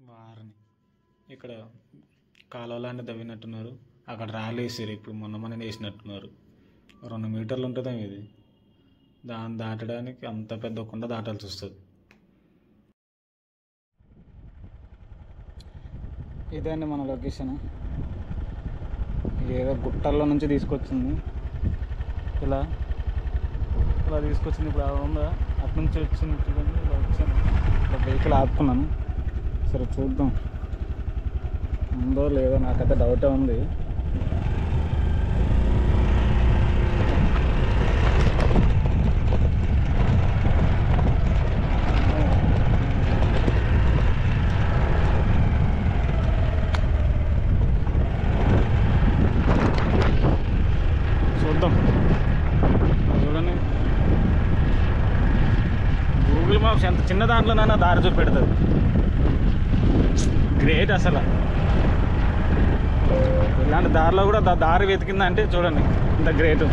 వారిని ఇక్కడ కాలువలాన్ని తవ్వినట్టున్నారు. అక్కడ రాలేసారు. ఇప్పుడు మొన్న వేసినట్టున్నారు. 2 మీటర్లు ఉంటుందేమో ఇది. దాన్ని దాటడానికి అంత పెద్ద కొండ దాటాల్సి వస్తుంది. ఇదే అండి మన లొకేషన్. ఏదో గుట్టల్లో నుంచి తీసుకొచ్చింది. ఇలా తీసుకొచ్చింది. ఇప్పుడు అలా ఉందా, అటు నుంచి వచ్చింది. చూడండి, ఇలా వచ్చాను. ఒక వెహికల్ ఆపుకున్నాను. సరే చూద్దాం ఉందో లేదో, నాకైతే డౌటే ఉంది. చూద్దాం. చూడండి, గూగుల్ మ్యాప్స్ ఎంత చిన్న దాంట్లోనైనా దారి చూపెడుతుంది. గ్రేట్ అసలు. ఇలాంటి దారిలో కూడా దారి వెతికిందంటే చూడండి ఇంత గ్రేట్.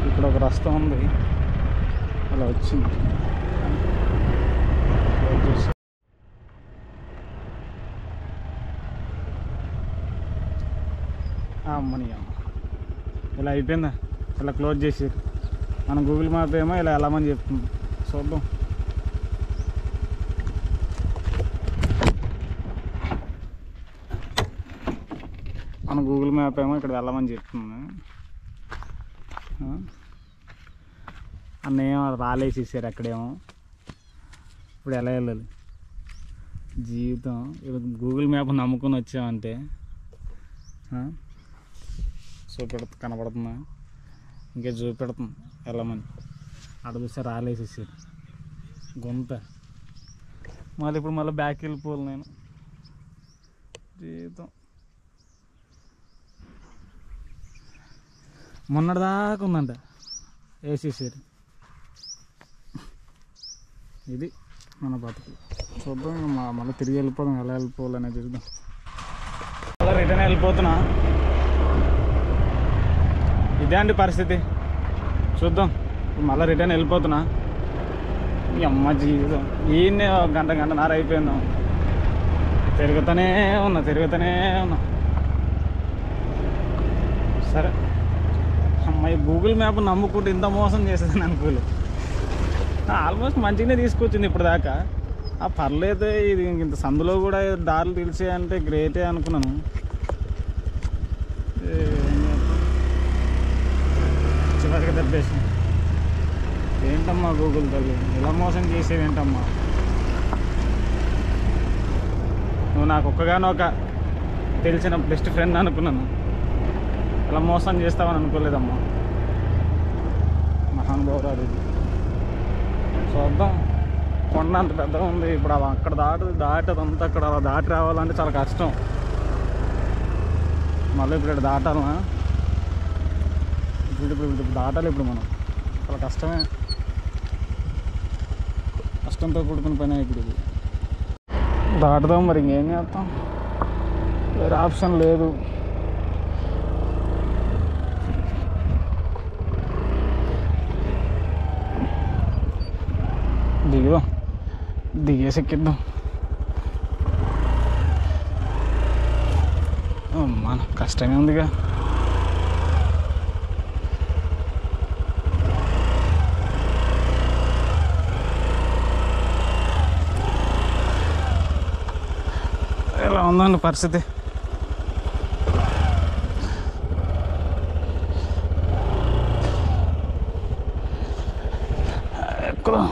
ఇక్కడ ఒక రస్తా ఉంది, అలా వచ్చింది. అమ్మని అమ్మ, ఇలా అయిపోయిందా? ఇలా క్లోజ్ చేసారు. మన గూగుల్ మ్యాప్ ఏమో ఇలా వెళ్ళమని చెప్తుంది. చూద్దాం. మన గూగుల్ మ్యాప్ ఏమో ఇక్కడ వెళ్ళమని చెప్తుంది. అన్నేమో రాలేసేసారు అక్కడేమో. ఇప్పుడు ఎలా వెళ్ళాలి? జీవితం గూగుల్ మ్యాప్ నమ్ముకొని వచ్చామంటే కనపడుతుందా? ఇంకా చూపెడుతుంది వెళ్ళమని. అక్కడ చూస్తే రాలేసేసారు గుంత. మళ్ళీ ఇప్పుడు మళ్ళీ బ్యాక్ వెళ్ళిపోవాలి నేను. జీవితం మొన్నటిదాకా ఉందంట, వేసేసారు. ఇది మన బతుకు. చూద్దాం, మళ్ళీ తిరిగి వెళ్ళిపోదాం. ఎలా వెళ్ళిపోవాలనేది చూద్దాం. మళ్ళీ రిటర్న్ వెళ్ళిపోతున్నా. ఇదే అండి పరిస్థితి. చూద్దాం. మళ్ళీ రిటర్న్ వెళ్ళిపోతున్నా. ఈ అమ్మ జీవితం. ఈయన్నే గంటన్నర అయిపోయిందాం. తిరుగుతూనే ఉన్నా. సరే అమ్మాయి గూగుల్ మ్యాప్ నమ్ముకుంటే ఇంత మోసం చేసేది అనుకోలే. ఆల్మోస్ట్ మంచిగానే తీసుకొచ్చింది ఇప్పుడు దాకా. పర్లేదు, ఇది ఇంత సందులో కూడా దారులు తెలిసాయంటే గ్రేటే అనుకున్నాను. చివరికి దెబ్బేసి ఏంటమ్మా గూగుల్ తల్లి, ఇలా మోసం చేసేవేంటమ్మా? నువ్వు నాకు ఒక్కగానొక తెలిసిన బెస్ట్ ఫ్రెండ్ అనుకున్నాను. ఇలా మోసం చేస్తావని అనుకోలేదమ్మా. మహానుభావురాలు. చూద్దాం. కొండ అంత పెద్దగా ఉంది. ఇప్పుడు అక్కడ దాటదంతా అక్కడ అలా దాటి రావాలంటే చాలా కష్టం. మళ్ళీ ఇప్పుడు దాటాలనా? ఇప్పుడు దాటాలి. ఇప్పుడు మనం చాలా కష్టమే. కష్టంతో కూడుకున్న పని. ఇప్పుడు ఇది దాటుదాం. మరి ఇంకేం చేస్తాం? వేరే ఆప్షన్ లేదు. దిగేసి ఎక్కిద్దాం. మన కష్టమే ఉందిగా. ఎలా ఉందండి పరిస్థితి? ఎక్కుదాం.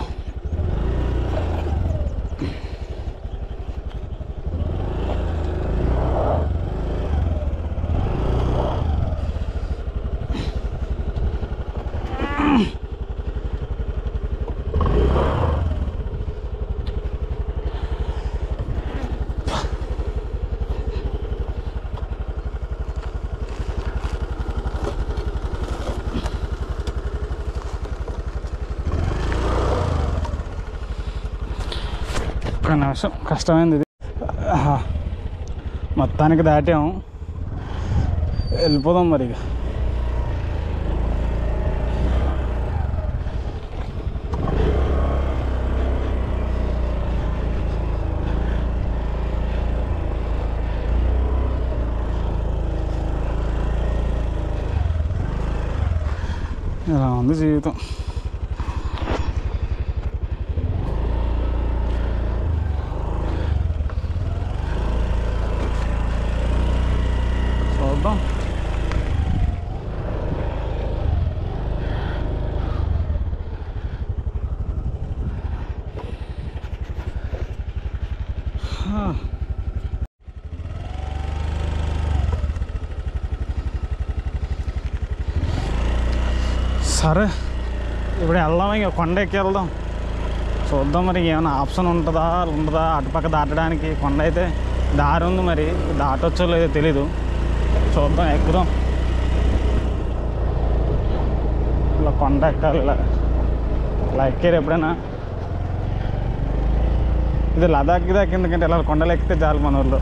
ఒక్క నిమిషం, కష్టమైంది ఇది. మొత్తానికి దాటాం, వెళ్ళిపోదాం మరి ఇక. ఇలా ఉంది జీవితం. చూద్దాం. సరే, ఇప్పుడు వెళ్దాం, ఇక కొండ ఎక్కి వెళ్దాం. చూద్దాం మరి ఏమైనా ఆప్షన్ ఉంటుందా ఉండదా. అటుపక్క దాటడానికి కొండ అయితే దారి ఉంది, మరి దాటొచ్చో లేదో తెలీదు. చూద్దాం, ఎక్కుదాం. ఇలా కొండ ఎక్కాలి, ఇలా ఎక్కారు ఎప్పుడైనా. ఇది లదాఖ్ దాకా ఎందుకంటే ఇలా కొండలు ఎక్కితే చాలు మన ఊళ్ళో.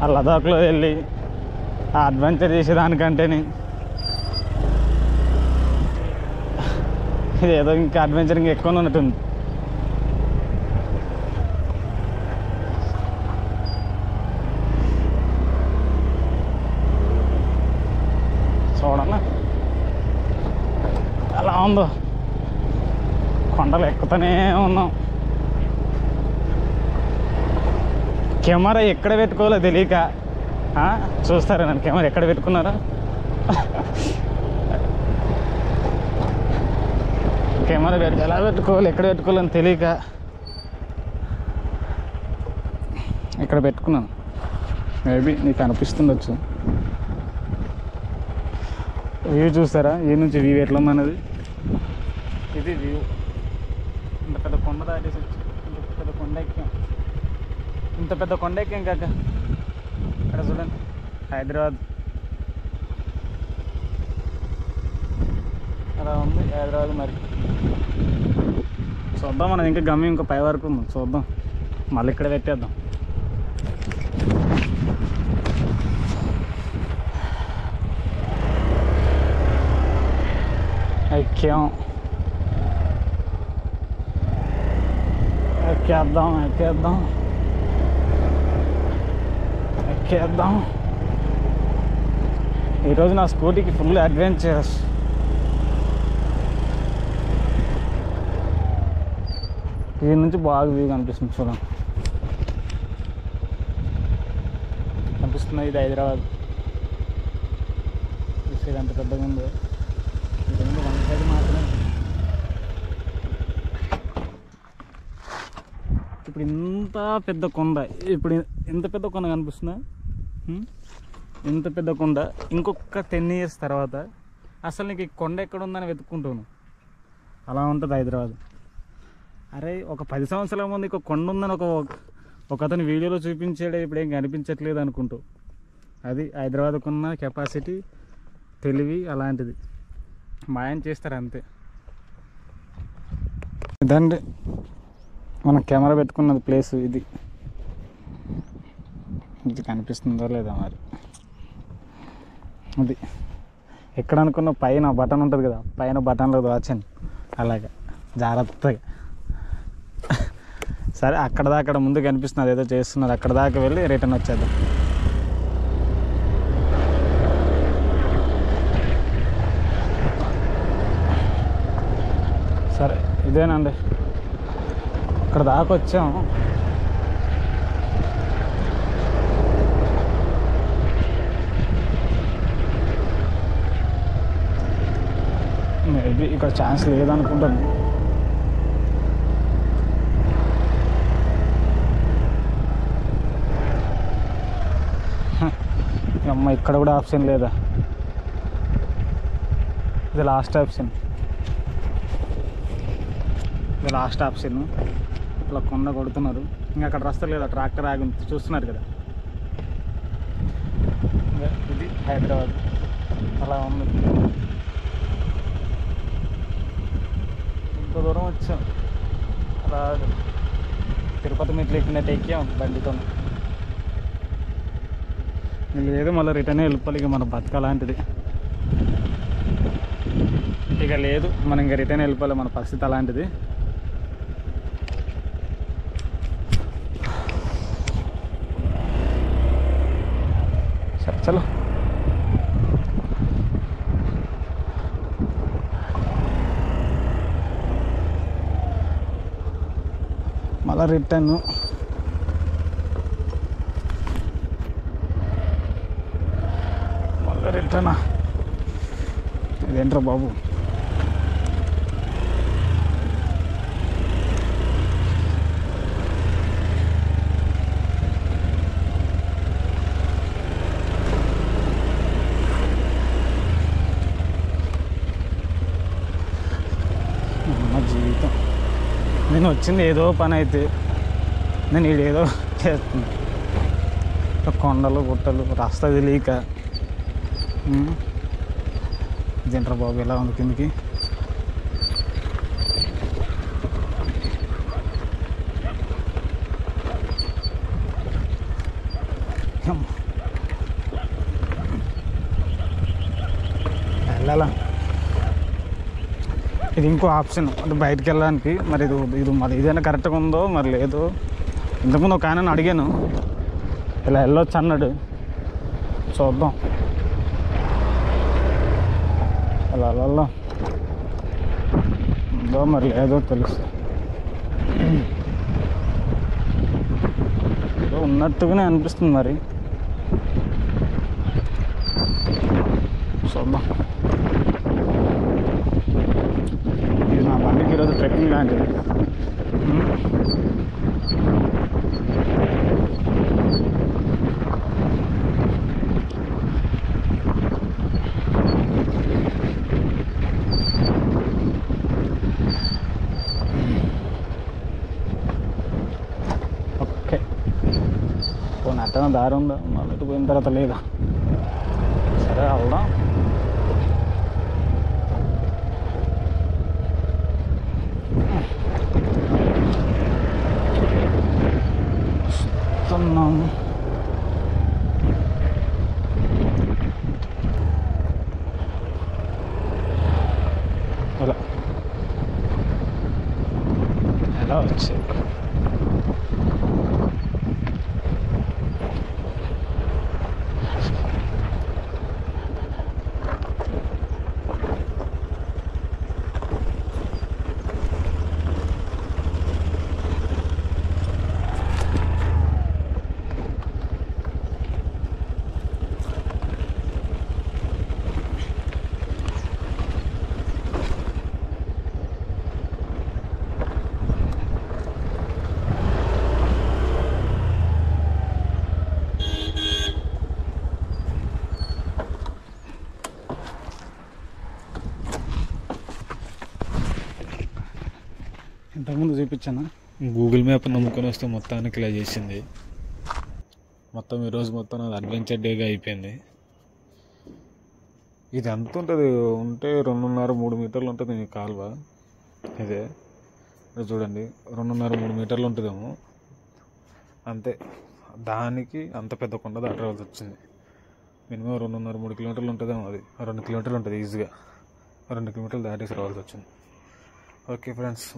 ఆ లదాఖ్లో వెళ్ళి ఆ అడ్వెంచర్ చేసేదానికంటేనే ఇది ఏదో ఇంకా అడ్వెంచర్ ఇంకా ఎక్కువ ఉన్నట్టుంది. చూడాలా ఎలా ఉందో, కొండలు ఎక్కుతూనే ఉన్నాం. కెమెరా ఎక్కడ పెట్టుకోవాలో తెలియక చూస్తారా నన్ను, కెమెరా ఎక్కడ పెట్టుకున్నారా? కెమెరా ఎలా పెట్టుకోవాలి ఎక్కడ పెట్టుకోవాలని తెలియక ఇక్కడ పెట్టుకున్నాను. మేబీ నీకు అనిపిస్తుండొచ్చు. వ్యూ చూస్తారా? ఈ నుంచి వ్యూ ఎట్లా ఉందన్నది. ఇది వ్యూ. ఇంత పెద్ద కొండ దాటేసి వచ్చి ఇంత పెద్ద కొండ ఎక్కాం, ఇంత పెద్ద కొండ ఎక్కాం కాక. ఇక్కడ చూడండి, హైదరాబాద్ అలా ఉంది. హైదరాబాద్ మరి చూద్దాం. మనం ఇంకా గమ్యం ఇంకా పై వరకు ఉంది, చూద్దాం. మళ్ళీ ఇక్కడ పెట్టేద్దాం. ఎక్కేద్దాం. ఈరోజు నా స్కూటీకి ఫుల్ అడ్వెంచరస్. దీని నుంచి బాగా వ్యూ కనిపిస్తుంది, చూడండి. కనిపిస్తుంది. ఇది హైదరాబాద్. చూసేది ఎంత పెద్దగా ఉందో. ఇది వన్ సైడ్ మాత్రమే. ఇప్పుడు ఇంత పెద్ద కొండ, ఇప్పుడు ఎంత పెద్ద కొండ కనిపిస్తుందా? ఇంత పెద్ద కొండ. ఇంకొక 10 years తర్వాత అసలు నీకు ఈ కొండ ఎక్కడ ఉందని వెతుక్కుంటాను. అలా ఉంటుంది హైదరాబాద్. అరే, ఒక 10 సంవత్సరాల ముందు ఇంకో కొండ ఉందని ఒక అతని వీడియోలో చూపించాడే, ఇప్పుడు ఏం కనిపించట్లేదు అనుకుంటూ. అది హైదరాబాద్కు ఉన్న కెపాసిటీ, తెలివి అలాంటిది. మాయం చేస్తారు అంతే. ఇదండి మనం కెమెరా పెట్టుకున్నది ప్లేస్. ఇది కనిపిస్తుందో లేదా మరి. అది ఎక్కడ అనుకున్న పైన బటన్ ఉంటుంది కదా, పైన బటన్లో దాచాను అలాగా జాగ్రత్తగా. సరే, అక్కడ ముందు కనిపిస్తుంది ఏదో చేస్తున్నారు, అక్కడ దాకా వెళ్ళి రిటర్న్ వచ్చేద్దాం. సరే, ఇదేనండి, ఇక్కడ దాకా వచ్చాము. మేబీ ఇక్కడ ఛాన్స్ లేదనుకుంటాను. అమ్మ, ఇక్కడ కూడా ఆప్షన్ లేదా? ఇది లాస్ట్ ఆప్షన్. ఇలా కొండ కొడుతున్నారు. ఇంకా అక్కడ రస్తా లేదా, ట్రాక్టర్ ఆగి చూస్తున్నారు కదా. ఇది హైదరాబాద్ అలా ఉంది. ఇంత దూరం వచ్చాం. రాడు. తిరుపతి మెట్లు ఎక్కినట్టు ఎక్కాం బండితో. లేదు మళ్ళీ రిటర్న్ వెళ్ళిపోవాలి. ఇక మన బతకలాంటిది ఇక లేదు. మనం ఇంకా రిటర్న్ వెళ్ళిపోవాలి. మన పరిస్థితి అలాంటిది. సరే చలో. మళ్ళీ రిటర్న్ రిటర్నా? ఇదేంట్రా బాబు? మా జీవితం. నేను వచ్చింది ఏదో పని అయితే నేను ఈడేదో చేస్తుంది. కొండలు గుట్టలు రాస్తా తెలియక ఇదేంట్రా బాబు ఎలా ఉంది కిందికి? వెళ్ళాలా? ఇది ఇంకో ఆప్షన్ అంటే బయటకు వెళ్ళడానికి. మరి ఇది మరి ఇదైనా కరెక్ట్గా ఉందో మరి లేదో. ఇంతకుముందు ఒక ఆయన అడిగాను ఇలా వెళ్ళొచ్చు అన్నాడు. చూద్దాం. అలా అలా ఉందో మరి లేదో తెలుసు. ఉన్నట్టుగానే అనిపిస్తుంది మరి. చూద్దాం. ఇది నా బండికి ఈరోజు ట్రెక్కింగ్ లాంటిది. ఓకే, పోనీ అట్టన దారి ఉందా? మళ్ళీ ఇటు పోయిన తర్వాత లేదా? సరే వెళ్దాం. వస్తున్నాము. ఎలా వచ్చి ఇంతకుముందు చూపించాను. గూగుల్ మ్యాప్ నమ్ముకొని వస్తే మొత్తానికి ఇలా చేసింది. మొత్తం ఈరోజు మొత్తం అది అడ్వెంచర్ డేగా అయిపోయింది. ఇది ఎంత ఉంటుంది ఉంటే 2.5-3 మీటర్లు ఉంటుంది మీ కాలువ. ఇదే చూడండి 2.5-3 మీటర్లు ఉంటుందేమో అంతే. దానికి అంత పెద్ద కొండ దాటవలసి వచ్చింది. మినిమం 2.5-3 కిలోమీటర్లు ఉంటుందేమో. అది 2 కిలోమీటర్లు ఉంటుంది ఈజీగా. 2 కిలోమీటర్లు దాటేసి రావాల్సి వచ్చింది. Okay friends.